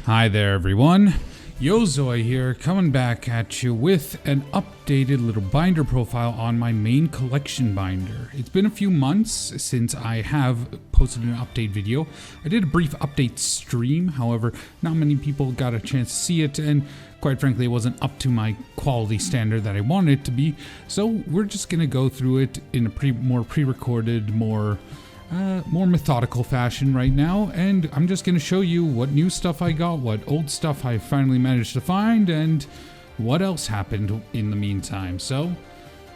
Hi there everyone, Yozoi here, coming back at you with an updated little binder profile on my main collection binder. It's been a few months since I have posted an update video. I did a brief update stream, however, not many people got a chance to see it, and quite frankly it wasn't up to my quality standard that I wanted it to be, so we're just gonna go through it in a more pre-recorded, more methodical fashion right now, and I'm just going to show you what new stuff I got, what old stuff I finally managed to find, and what else happened in the meantime. So,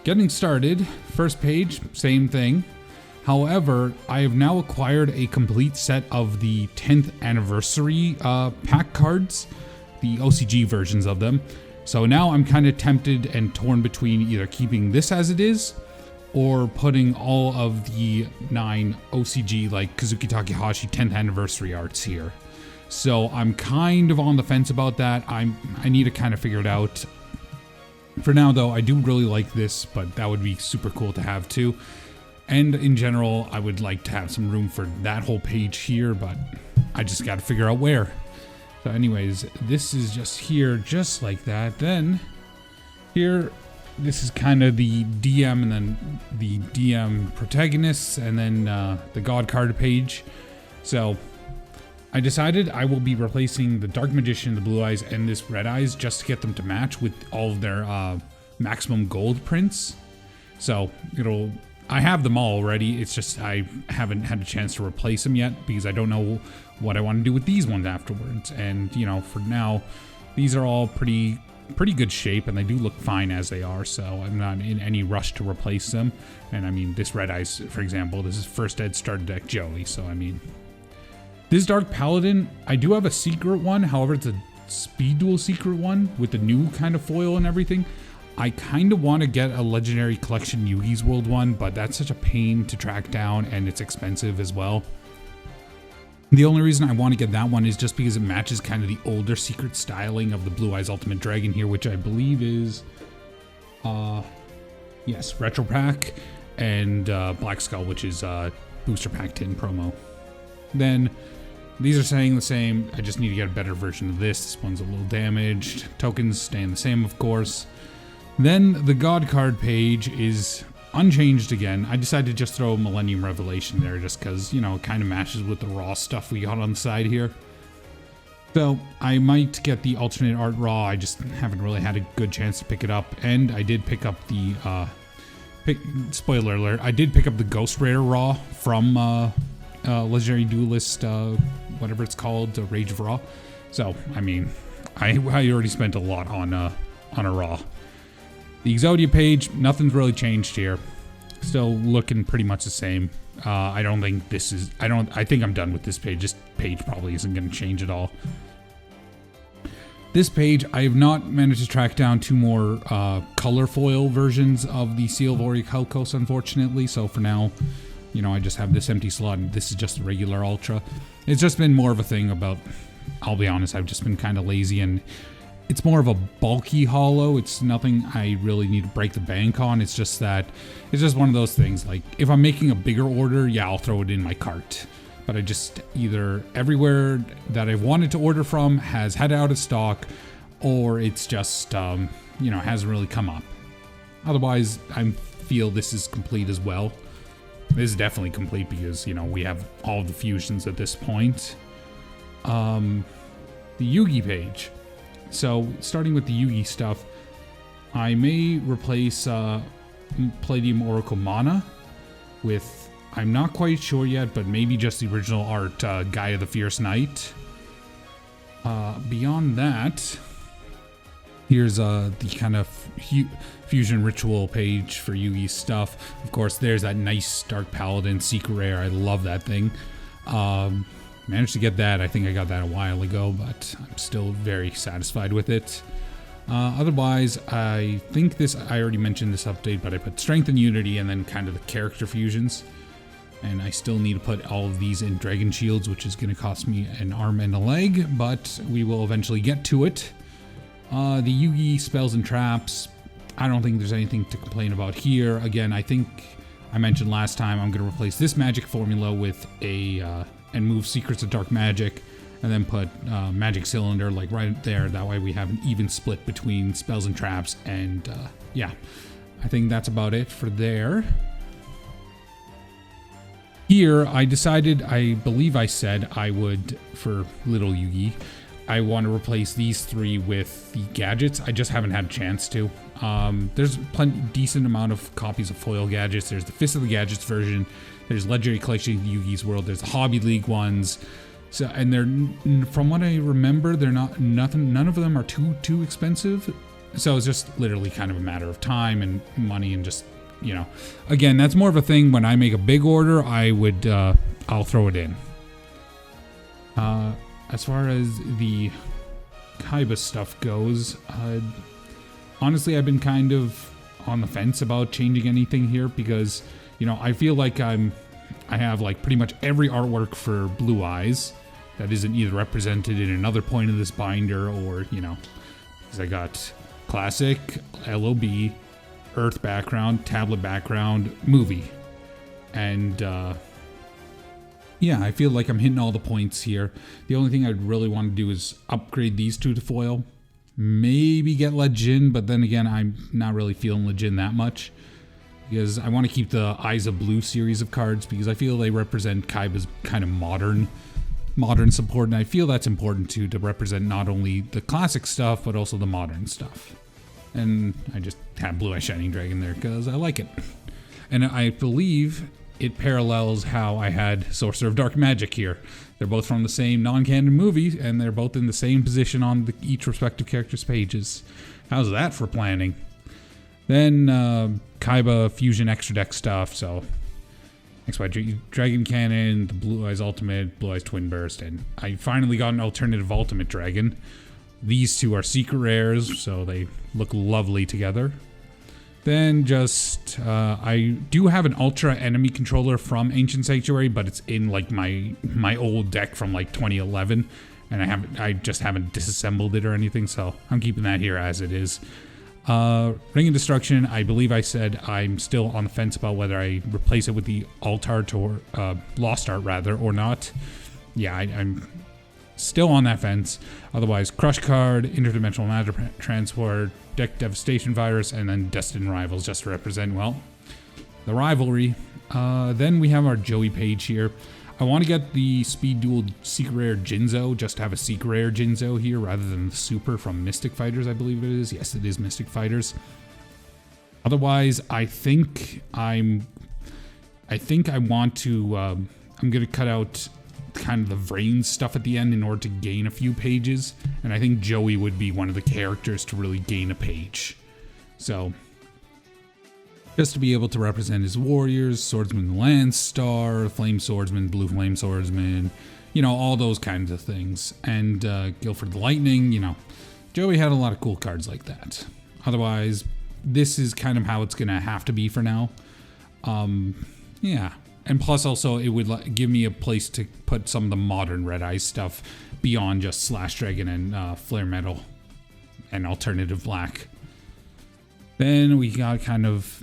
getting started, first page, same thing. However, I have now acquired a complete set of the 10th anniversary pack cards, the OCG versions of them. So now I'm kind of tempted and torn between either keeping this as it is, or putting all of the 9 OCG, like Kazuki Takehashi 10th anniversary arts here. So I'm kind of on the fence about that. I need to kind of figure it out. For now though, I do really like this, but that would be super cool to have too. And in general, I would like to have some room for that whole page here, but I just got to figure out where. So anyways, this is just here, just like that. Then here, this is kind of the DM and then the DM protagonists and then the God card page. So I decided I will be replacing the Dark Magician, the Blue Eyes, and this Red Eyes just to get them to match with all of their maximum gold prints. So I have them all already. It's just I haven't had a chance to replace them yet because I don't know what I want to do with these ones afterwards. And you know, for now, these are all pretty good shape and they do look fine as they are, so I'm not in any rush to replace them. And I mean, this Red Eyes, for example, this is first ed starter deck Joey, so I mean, this Dark Paladin, I do have a secret one, however it's a speed duel secret one with the new kind of foil and everything. I kind of want to get a Legendary Collection Yugi's World one, but that's such a pain to track down and it's expensive as well. The only reason I want to get that one is just because it matches kind of the older secret styling of the Blue Eyes Ultimate Dragon here, which I believe is, yes, Retro Pack, and Black Skull, which is Booster Pack 10 promo. Then, these are saying the same, I just need to get a better version of this. This one's a little damaged. Tokens staying the same, of course. Then, the God card page is unchanged again. I decided to just throw Millennium Revelation there just because, you know, it kind of matches with the raw stuff we got on the side here. So I might get the alternate art raw. I just haven't really had a good chance to pick it up. And I did pick up the, spoiler alert, I did pick up the Ghost Rare raw from Legendary Duelist, whatever it's called, Rage of Raw. So, I mean, I already spent a lot on a raw. The Exodia page, nothing's really changed here. Still looking pretty much the same. I don't think this is, I think I'm done with this page. This page probably isn't going to change at all. This page, I have not managed to track down 2 more color foil versions of the Seal of Orichalcos, unfortunately. So for now, you know, I just have this empty slot and this is just a regular Ultra. It's just been more of a thing about, I'll be honest, I've just been kind of lazy and it's more of a bulky holo. It's nothing I really need to break the bank on. It's just that, it's just one of those things. Like, if I'm making a bigger order, yeah, I'll throw it in my cart. But I just, either everywhere that I've wanted to order from has had out of stock, or it's just, you know, hasn't really come up. Otherwise, I feel this is complete as well. This is definitely complete because, you know, we have all the fusions at this point. The Yugi page. So, starting with the Yugi stuff, I may replace Palladium Oracle Mana with, I'm not quite sure yet, but maybe just the original art, Gaia the Fierce Knight. Beyond that, here's the kind of fusion ritual page for Yugi stuff. Of course, there's that nice Dark Paladin Secret Rare. I love that thing. Managed to get that. I think I got that a while ago, but I'm still very satisfied with it. Otherwise, I think this, I already mentioned this update, but I put Strength and Unity and then kind of the character fusions. And I still need to put all of these in Dragon Shields, which is going to cost me an arm and a leg, but we will eventually get to it. The Yugi spells and traps, I don't think there's anything to complain about here. Again, I think I mentioned last time I'm going to replace this magic formula with a and move Secrets of Dark Magic and then put magic cylinder like right there. That way we have an even split between spells and traps, and yeah, I think that's about it for there. Here, I decided, I believe I said I would, for little Yugi, I want to replace these 3 with the gadgets. I just haven't had a chance to. There's decent amount of copies of foil gadgets. There's the Fist of the Gadgets version. There's Legendary Collection Yugi's World. There's the Hobby League ones. So, and they're, from what I remember, they're none of them are too expensive. So it's just literally kind of a matter of time and money and just, you know, again, that's more of a thing when I make a big order, I'll throw it in. As far as the Kaiba stuff goes, honestly, I've been kind of on the fence about changing anything here because, you know, I feel like I have like pretty much every artwork for Blue Eyes that isn't either represented in another point of this binder or, you know, because I got classic, LOB, Earth background, tablet background, movie. And yeah, I feel like I'm hitting all the points here. The only thing I'd really want to do is upgrade these 2 to foil. Maybe get Legend, but then again, I'm not really feeling Legend that much. Because I want to keep the Eyes of Blue series of cards because I feel they represent Kaiba's kind of modern support. And I feel that's important too, to represent not only the classic stuff, but also the modern stuff. And I just have Blue Eye Shining Dragon there because I like it. And I believe it parallels how I had Sorcerer of Dark Magic here. They're both from the same non-canon movie, and they're both in the same position on each respective character's pages. How's that for planning? Then Kaiba Fusion Extra Deck stuff, so XY Dragon Cannon, the Blue Eyes Ultimate, Blue Eyes Twin Burst, and I finally got an alternative Ultimate Dragon. These 2 are secret rares, so they look lovely together. Then just, I do have an Ultra Enemy Controller from Ancient Sanctuary, but it's in like my old deck from like 2011, and I just haven't disassembled it or anything, so I'm keeping that here as it is. Ring of Destruction, I believe I said I'm still on the fence about whether I replace it with the Alt Art or Lost Art rather, or not. Yeah, I'm still on that fence. Otherwise, Crush Card, Interdimensional Matter Transport, Deck Devastation Virus, and then Destined Rivals just to represent, well, the rivalry. Then we have our Joey Page here. I want to get the Speed Duel Secret Rare Jinzo, just to have a Secret Rare Jinzo here rather than the Super from Mystic Fighters, I believe it is. Yes, it is Mystic Fighters. Otherwise, I think I want to, I'm going to cut out kind of the Vrain stuff at the end in order to gain a few pages, and I think Joey would be one of the characters to really gain a page. So, just to be able to represent his warriors, Swordsman Lance Star, Flame Swordsman, Blue Flame Swordsman, you know, all those kinds of things. And Guilford the Lightning, you know, Joey had a lot of cool cards like that. Otherwise, this is kind of how it's going to have to be for now. Yeah. And plus also, it would give me a place to put some of the modern Red Eyes stuff beyond just Slash Dragon and Flare Metal and Alternative Black. Then we got kind of...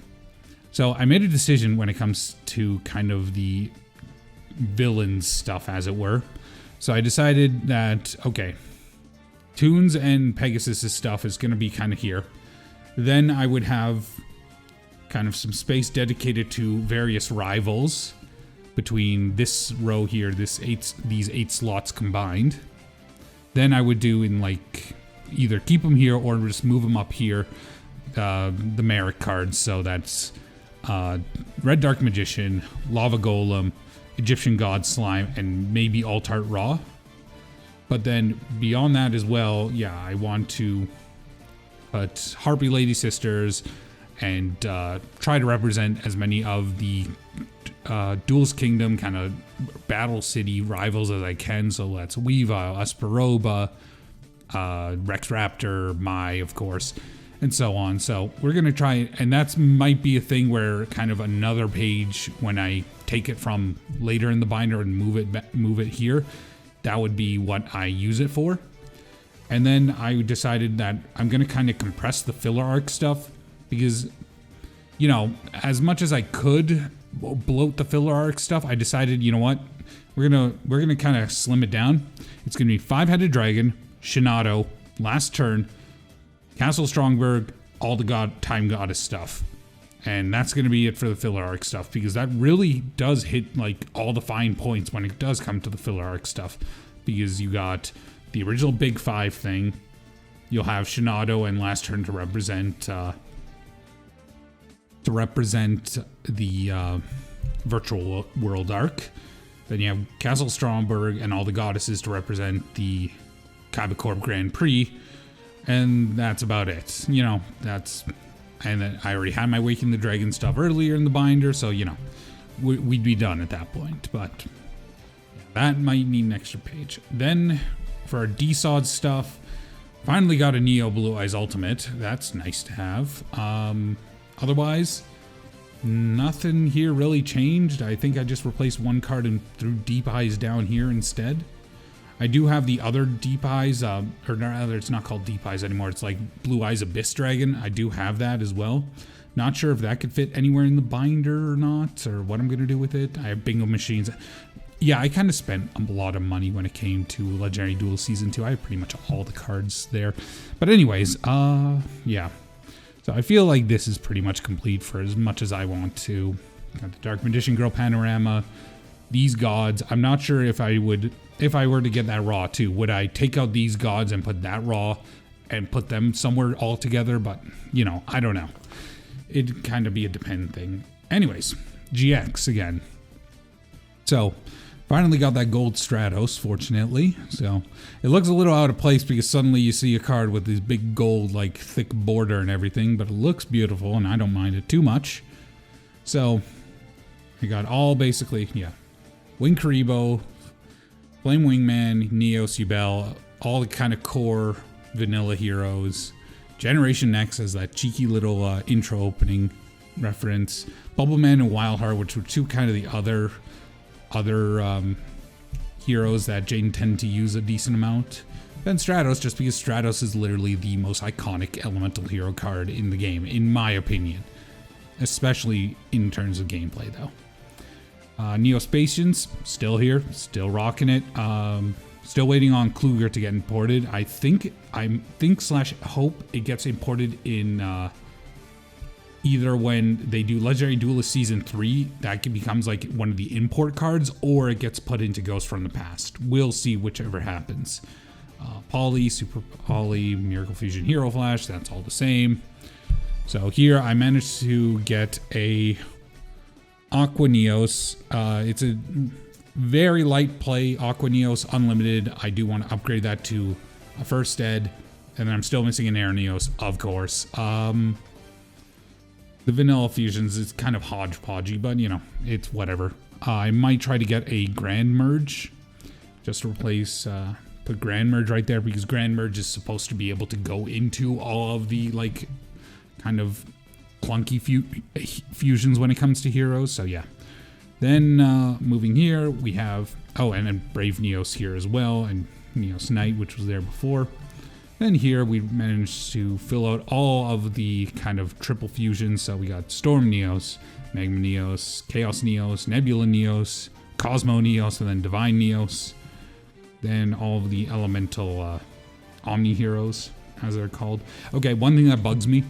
So I made a decision when it comes to kind of the villains stuff, as it were. So I decided that, okay, Toons and Pegasus' stuff is going to be kind of here. Then I would have kind of some space dedicated to various rivals between this row here, these 8 slots combined. Then I would do in like either keep them here or just move them up here, the Merrick cards. So that's Red Dark Magician, Lava Golem, Egyptian God Slime, and maybe Alt-Art Raw. But then beyond that as well, yeah, I want to put Harpy Lady Sisters and try to represent as many of the Duelist Kingdom kind of Battle City rivals as I can. So that's Weavile, Asperoba, Rex Raptor, Mai, of course, and so on. So we're going to try, and that might be a thing where kind of another page when I take it from later in the binder and move it here, that would be what I use it for. And then I decided that I'm going to kind of compress the filler arc stuff because, you know, as much as I could bloat the filler arc stuff, I decided, you know what? We're gonna kind of slim it down. It's gonna be 5-headed dragon, Shinado, last turn, Castle Strongberg, all the time goddess stuff. And that's going to be it for the filler arc stuff, because that really does hit like all the fine points when it does come to the filler arc stuff. Because you got the original Big Five thing, you'll have Shinado and last turn to represent the virtual world arc. Then you have Castle Stromberg and all the goddesses to represent the Kaiba Corp Grand Prix, and that's about it. You know, and then I already had my Waking the Dragon stuff earlier in the binder, so, you know, we'd be done at that point. But that might need an extra page. Then, for our DSOD stuff, finally got a Neo Blue Eyes Ultimate. That's nice to have. Otherwise, nothing here really changed. I think I just replaced one card and threw Deep Eyes down here instead. I do have the other Deep Eyes, or rather, it's not called Deep Eyes anymore. It's like Blue Eyes Abyss Dragon. I do have that as well. Not sure if that could fit anywhere in the binder or not, or what I'm going to do with it. I have bingo machines. Yeah, I kind of spent a lot of money when it came to Legendary Duel Season 2. I have pretty much all the cards there. But anyways, yeah. So I feel like this is pretty much complete for as much as I want to. Got the Dark Magician Girl Panorama. These gods, I'm not sure if I were to get that raw too, would I take out these gods and put that raw and put them somewhere all together? But, you know, I don't know. It'd kind of be a depend thing. Anyways, GX again. So, finally got that gold Stratos, fortunately. So, it looks a little out of place because suddenly you see a card with this big gold, like, thick border and everything, but it looks beautiful and I don't mind it too much. So, I got all basically, yeah. Wing Karibo, Flame Wingman, Neos, Yubel, all the kind of core vanilla heroes. Generation Next has that cheeky little intro opening reference. Bubbleman and Wildheart, which were two kind of the other heroes that Jaden tend to use a decent amount. Then Stratos, just because Stratos is literally the most iconic elemental hero card in the game, in my opinion. Especially in terms of gameplay, though. Neospatians, still here, still rocking it. Still waiting on Kluger to get imported. I think / hope it gets imported in either when they do Legendary Duelist Season 3, that becomes like one of the import cards, or it gets put into Ghost from the Past. We'll see whichever happens. Poly, Super Poly, Miracle Fusion, Hero Flash, that's all the same. So here I managed to get a Aqua Neos. It's a very light play, Aqua Neos Unlimited. I do want to upgrade that to a First Ed, and then I'm still missing an Air Neos, of course. The Vanilla Fusions is kind of hodgepodgey, but you know, it's whatever. I might try to get a Grand Merge, just to replace, put Grand Merge right there, because Grand Merge is supposed to be able to go into all of the, like, kind of clunky fusions when it comes to heroes, so yeah. Then, moving here, we have, and then Brave Neos here as well, and Neos Knight, which was there before. Then here, we managed to fill out all of the kind of triple fusions, so we got Storm Neos, Magma Neos, Chaos Neos, Nebula Neos, Cosmo Neos, and then Divine Neos. Then all of the elemental Omni Heroes, as they're called. Okay, one thing that bugs me,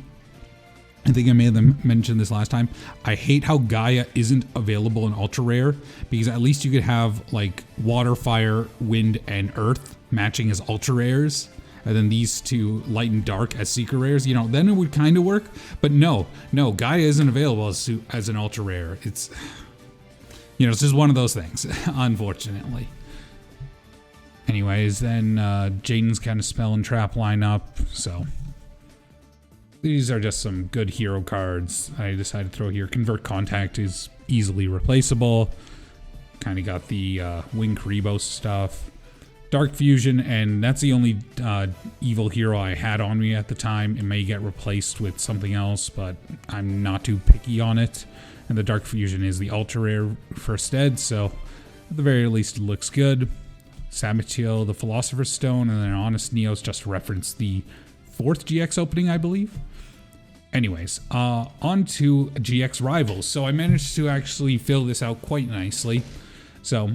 I think I may have mentioned this last time. I hate how Gaia isn't available in Ultra Rare, because at least you could have like Water, Fire, Wind, and Earth matching as Ultra Rares, and then these two, Light and Dark, as Secret Rares. You know, then it would kind of work. But no, Gaia isn't available as an Ultra Rare. It's, you know, it's just one of those things, unfortunately. Anyways, then Jaden's kind of spell and trap lineup, so these are just some good hero cards I decided to throw here. Convert Contact is easily replaceable. Kind of got the Wing Karibo stuff. Dark Fusion, and that's the only evil hero I had on me at the time. It may get replaced with something else, but I'm not too picky on it. And the Dark Fusion is the ultra rare First Ed, so at the very least it looks good. Sabatiel, the Philosopher's Stone, and then Honest Neos just reference the 4th GX opening, I believe. Anyways, on to GX Rivals. So I managed to actually fill this out quite nicely. So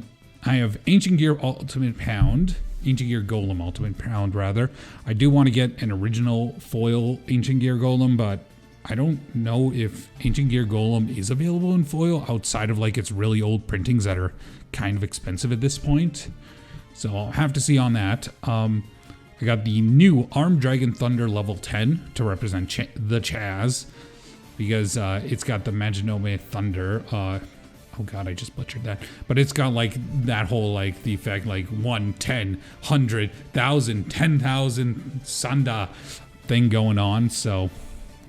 I have Ancient Gear Ultimate Pound, Ancient Gear Golem Ultimate Pound rather. I do want to get an original foil Ancient Gear Golem, but I don't know if Ancient Gear Golem is available in foil outside of like its really old printings that are kind of expensive at this point. So I'll have to see on that. I got the new Armed Dragon Thunder level 10 to represent the Chaz, because it's got the Maginome Thunder. Oh god, I just butchered that. But it's got like that whole like the effect like 1, 10, 100, 1,000, 10,000 Sanda thing going on. So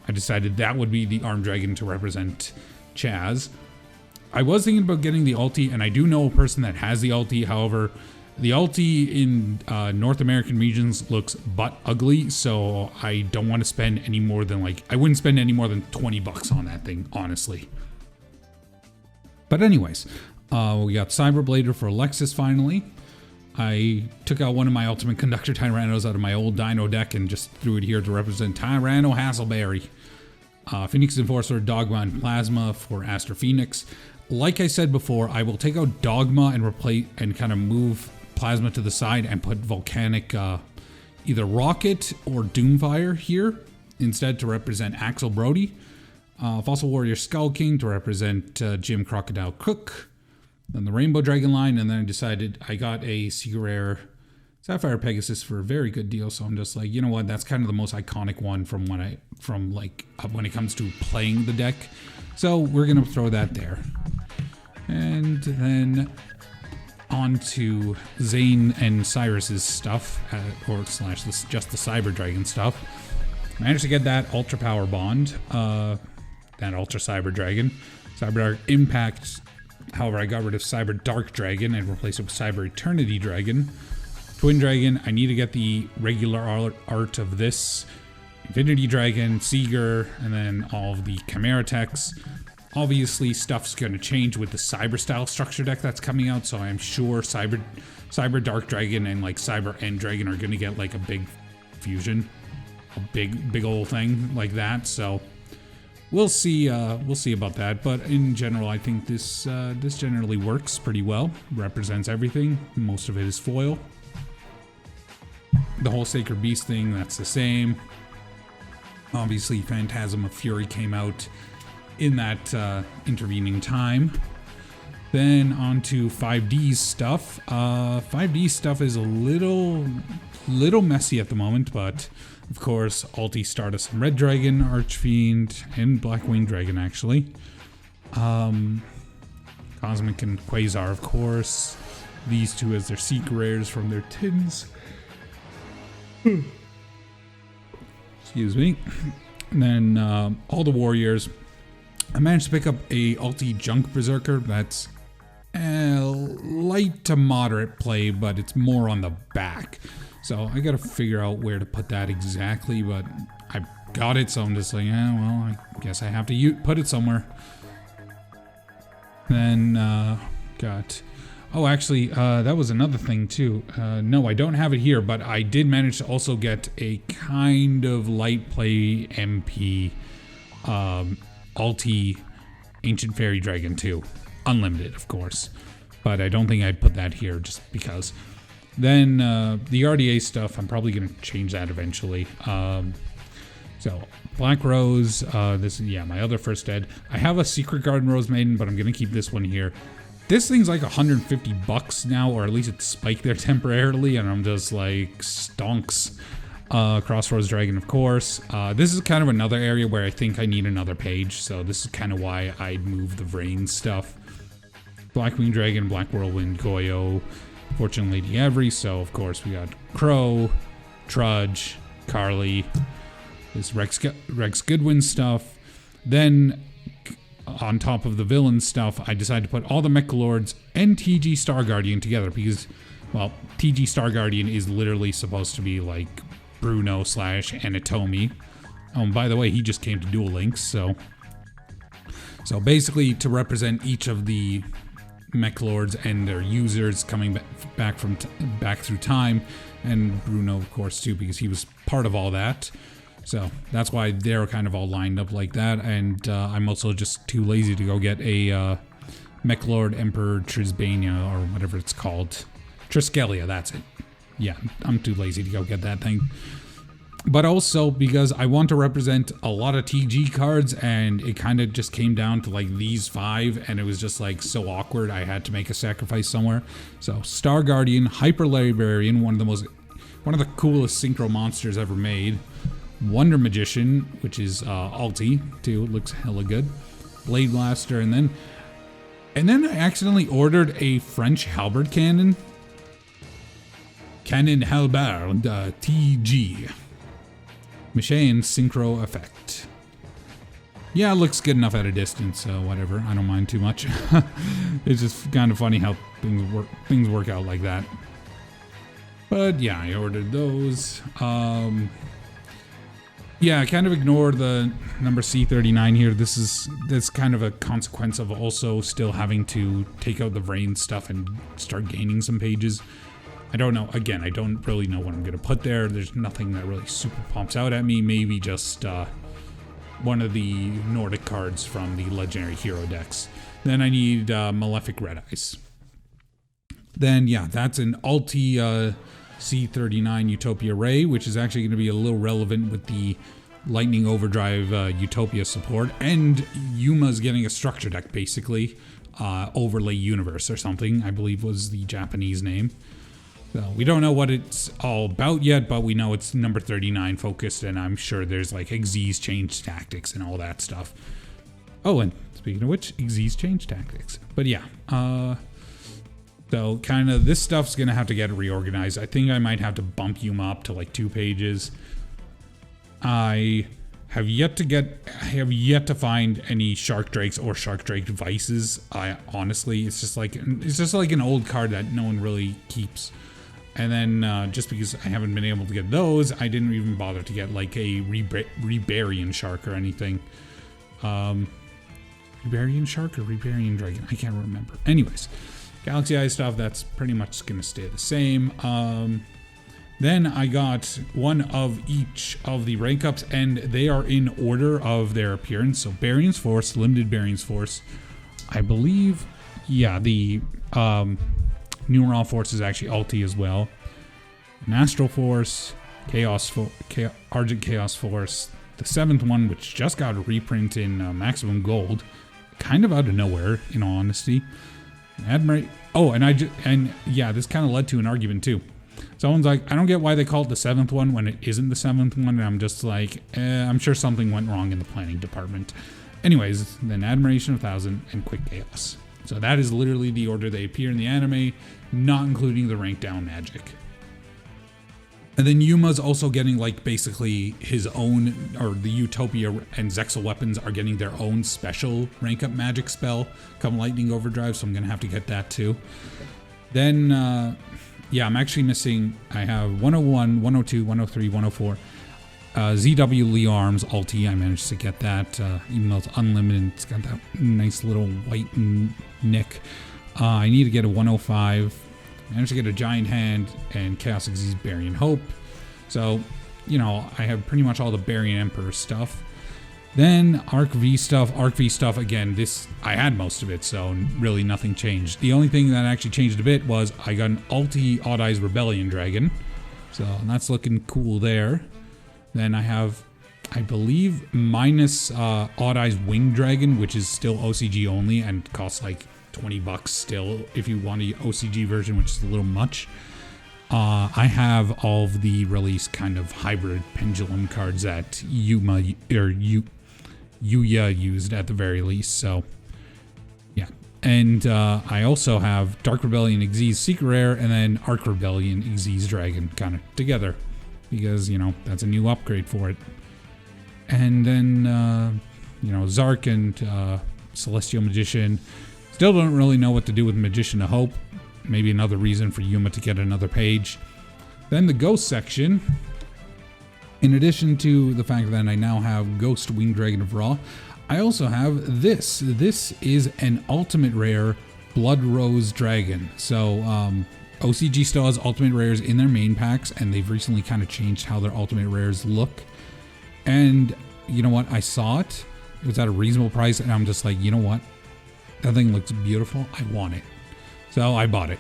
I decided that would be the Armed Dragon to represent Chaz. I was thinking about getting the ulti, and I do know a person that has the ulti. However, the ulti in North American regions looks butt ugly, so I don't want to spend any more than I wouldn't spend any more than 20 bucks on that thing, honestly. But anyways, we got Cyberblader for Alexis finally. I took out one of my Ultimate Conductor Tyrannos out of my old Dino deck and just threw it here to represent Tyranno Hasselberry. Phoenix Enforcer, Dogma, and Plasma for Aster Phoenix. Like I said before, I will take out Dogma and replace and kind of move Plasma to the side and put Volcanic either Rocket or Doomfire here instead to represent Axel Brody. Fossil Warrior Skull King to represent Jim Crocodile Cook. Then the Rainbow Dragon line, and then I decided I got a Secret Rare Sapphire Pegasus for a very good deal, so I'm just like, you know what, that's kind of the most iconic one from when it comes to playing the deck. So we're gonna throw that there. And then on to Zane and Cyrus's stuff, or slash just the Cyber Dragon stuff. Managed to get that Ultra Power Bond, that Ultra Cyber Dragon. Cyber Dark Impact, however, I got rid of Cyber Dark Dragon and replaced it with Cyber Eternity Dragon. Twin Dragon, I need to get the regular art of this. Infinity Dragon, Seeger, and then all of the Chimera techs. Obviously, stuff's going to change with the Cyber style structure deck that's coming out, so I'm sure Cyber Dark Dragon and like Cyber End Dragon are going to get like a big fusion, a big old thing like that. So we'll see about that. But in general, I think this generally works pretty well. Represents everything. Most of it is foil. The whole Sacred Beast thing, that's the same. Obviously, Phantasm of Fury came out in that intervening time. Then on to 5D stuff. 5D stuff is a little messy at the moment, but of course, Ulti Stardust and Red Dragon, Archfiend, and Blackwing Dragon actually. Cosmic and Quasar, of course. These two as their secret rares from their tins. Excuse me. And then all the warriors. I managed to pick up a Ulti Junk Berserker that's light to moderate play, but it's more on the back. So I gotta figure out where to put that exactly, but I got it, so I'm just like, yeah, well, I guess I have to put it somewhere. Then got... Oh, actually, that was another thing too. No, I don't have it here, but I did manage to also get a kind of light play MP Ulti Ancient Fairy Dragon 2. Unlimited, of course. But I don't think I'd put that here just because. Then the RDA stuff, I'm probably going to change that eventually. So, Black Rose, this is, yeah, my other first ed. I have a Secret Garden Rose Maiden, but I'm going to keep this one here. This thing's like 150 bucks now, or at least it's spiked there temporarily, and I'm just like, stonks. Crossroads Dragon, of course. This is kind of another area where I think I need another page, so this is kind of why I'd move the Vrain stuff. Blackwing Dragon, Black Whirlwind, Goyo, Fortune Lady Every, so of course we got Crow, Trudge, Carly, this Rex Goodwin stuff. Then, on top of the villain stuff, I decided to put all the Mecha Lords and TG Star Guardian together because, well, TG Star Guardian is literally supposed to be like Bruno / Anatomy. Oh, and by the way, he just came to Duel Links, so basically to represent each of the Mech Lords and their users coming back through time, and Bruno, of course, too, because he was part of all that. So that's why they're kind of all lined up like that. And I'm also just too lazy to go get a Mechlord Emperor Trisbania or whatever it's called. Triskelia, that's it. Yeah, I'm too lazy to go get that thing. But also because I want to represent a lot of TG cards, and it kind of just came down to like these 5, and it was just like so awkward. I had to make a sacrifice somewhere. So Star Guardian, Hyper Librarian, one of the coolest synchro monsters ever made. Wonder Magician, which is alti too, it looks hella good. Blade Blaster, and then I accidentally ordered a French halberd cannon. Cannon halberd TG. Machine synchro effect. Yeah, it looks good enough at a distance, so whatever. I don't mind too much. It's just kind of funny how things work out like that. But yeah, I ordered those. Yeah, I kind of ignore the number C39 here. That's kind of a consequence of also still having to take out the Vrain stuff and start gaining some pages. I don't know. Again, I don't really know what I'm going to put there. There's nothing that really super pops out at me. Maybe just one of the Nordic cards from the Legendary Hero decks. Then I need Malefic Red Eyes. Then, yeah, that's an Alti C39 Utopia Ray, which is actually going to be a little relevant with the Lightning Overdrive Utopia support. And Yuma's getting a structure deck, basically. Overlay Universe or something, I believe was the Japanese name. So we don't know what it's all about yet, but we know it's number 39 focused, and I'm sure there's like Xyz change tactics and all that stuff. Oh, and speaking of which, Xyz change tactics. But yeah, so kind of this stuff's gonna have to get reorganized. I think I might have to bump Yuma up to like 2 pages. I have yet to find any Shark Drakes or Shark Drake Vices. Honestly, it's just like an old card that no one really keeps. And then just because I haven't been able to get those, I didn't even bother to get like a Rebarian Shark or anything. Rebarian Shark or Rebarian Dragon? I can't remember. Anyways, Galaxy Eye stuff, that's pretty much going to stay the same. Then I got one of each of the rank ups, and they are in order of their appearance. So Barion's Force, Limited Barion's Force. I believe, yeah, the Numeral Force is actually Alti as well. Astral Force, Argent Chaos Force, the 7th one, which just got a reprint in Maximum Gold, kind of out of nowhere, in all honesty. Oh, and yeah, this kind of led to an argument too. Someone's like, I don't get why they call it the 7th one when it isn't the 7th one, and I'm just like, I'm sure something went wrong in the planning department. Anyways, then Admiration of 1000 and Quick Chaos. So that is literally the order they appear in the anime, not including the rank down magic. And then Yuma's also getting like basically his own, or the Utopia and Zexal weapons are getting their own special rank up magic spell come Lightning Overdrive, so I'm going to have to get that too. Then, yeah, I'm actually missing, I have 101, 102, 103, 104. ZW Lee Arms Alti, I managed to get that, even though it's unlimited. It's got that nice little white nick. I need to get a 105. I managed to get a Giant Hand and Chaos Xyz Barian Hope. So, you know, I have pretty much all the Barian Emperor stuff. Then Arc V stuff, again, I had most of it, so really nothing changed. The only thing that actually changed a bit was I got an Alti Odd Eyes Rebellion Dragon. So that's looking cool there. Then I have, I believe, minus Odd Eyes Winged Dragon, which is still OCG only and costs like $20 still if you want the OCG version, which is a little much. I have all of the released kind of hybrid pendulum cards that Yuya used at the very least, so yeah. And I also have Dark Rebellion Xyz Secret Rare and then Arc Rebellion Xyz Dragon kind of together because, you know, that's a new upgrade for it. And then, you know, Zark and Celestial Magician. Still don't really know what to do with Magician of Hope. Maybe another reason for Yuma to get another page. Then the Ghost section. In addition to the fact that I now have Ghost Winged Dragon of Ra, I also have this. This is an Ultimate Rare Blood Rose Dragon. So OCG still has Ultimate Rares in their main packs, and they've recently kind of changed how their Ultimate Rares look. And you know what? I saw it. It was at a reasonable price, and I'm just like, you know what? That thing looks beautiful. I want it. So I bought it.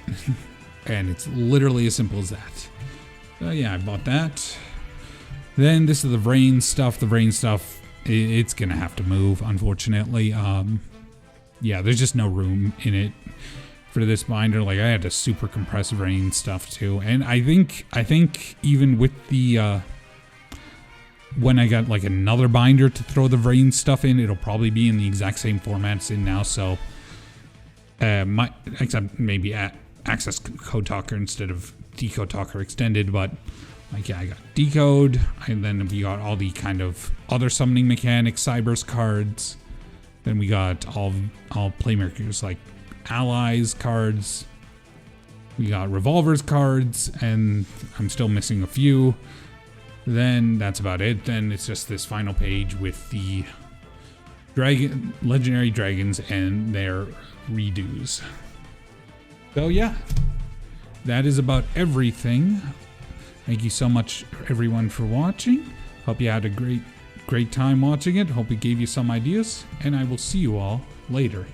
And it's literally as simple as that. So yeah, I bought that. Then this is the rain stuff. The rain stuff, it's going to have to move, unfortunately. Yeah, there's just no room in it for this binder. Like, I had to super compress rain stuff too. And I think even with the... when I got like another binder to throw the rain stuff in, it'll probably be in the exact same format it's in now. So, except maybe at Access Code Talker instead of Decode Talker Extended. But like, yeah, I got Decode, and then we got all the kind of other summoning mechanics, Cyber's cards. Then we got all playmakers like allies cards. We got revolvers cards, and I'm still missing a few. Then that's about it. Then it's just this final page with the legendary dragons and their redos. So yeah, that is about everything. Thank you so much, everyone, for watching. Hope you had a great time watching it. Hope it gave you some ideas, and I will see you all later.